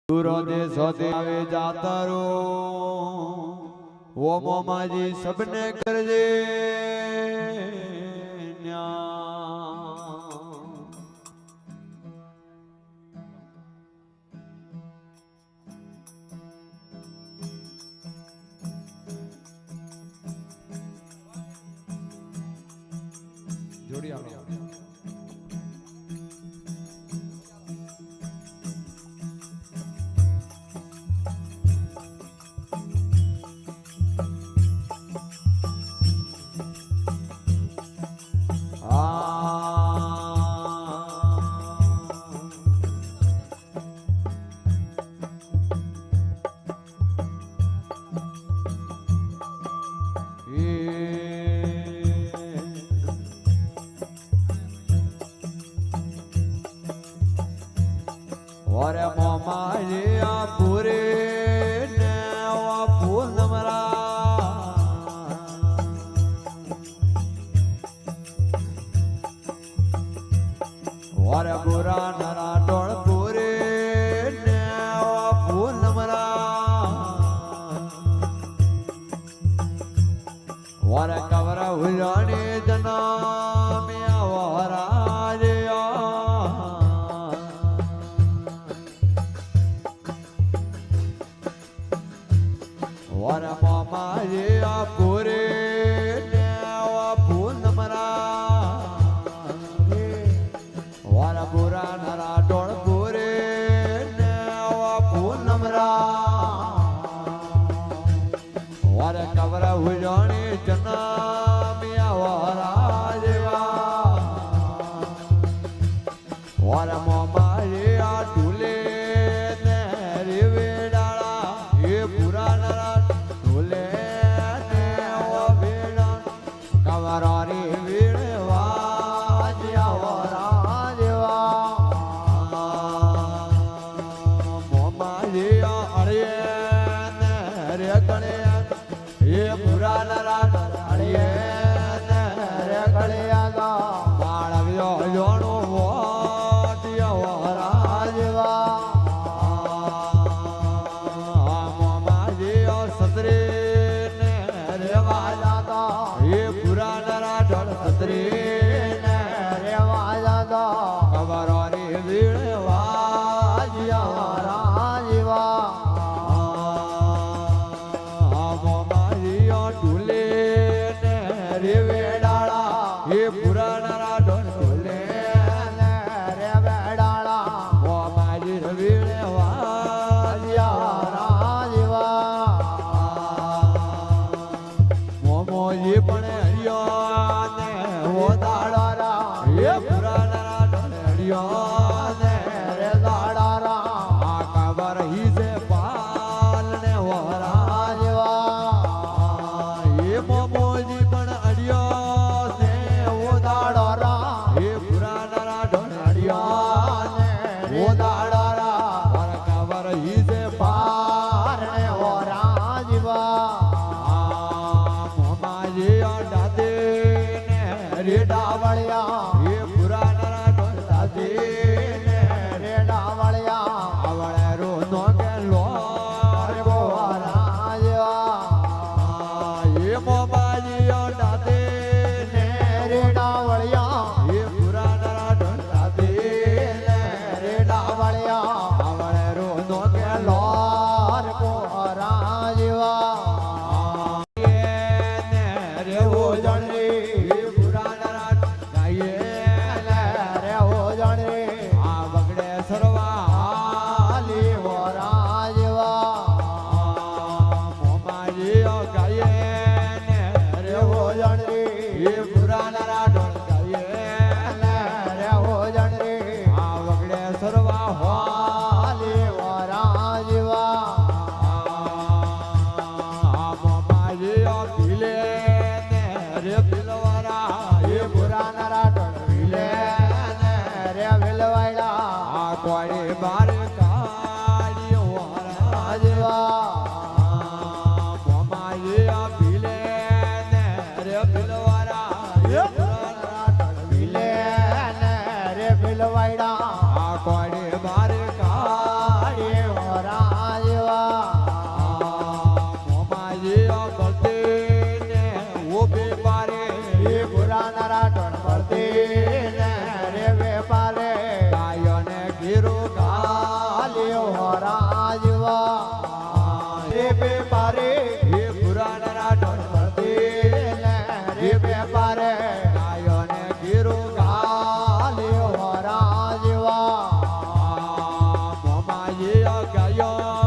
दूरो देशो देवे जातारो वो मोमाजी सबने कर दे जोड़ी आओ और मोमाजी पूरे ने फूल मरा और बुरा नरा डोल पूरे ने फूल मरा और कवर हुजाने जना में आवरा और मोमाजी पूरे फूल मरा और बुरा नरा डोल पूरे फूल मरा और कवर हुजाने जना मिया वारा देवा और मोमाजी टूले ने रे वेडाला ये बुरा नरा टूले ने આવ્યો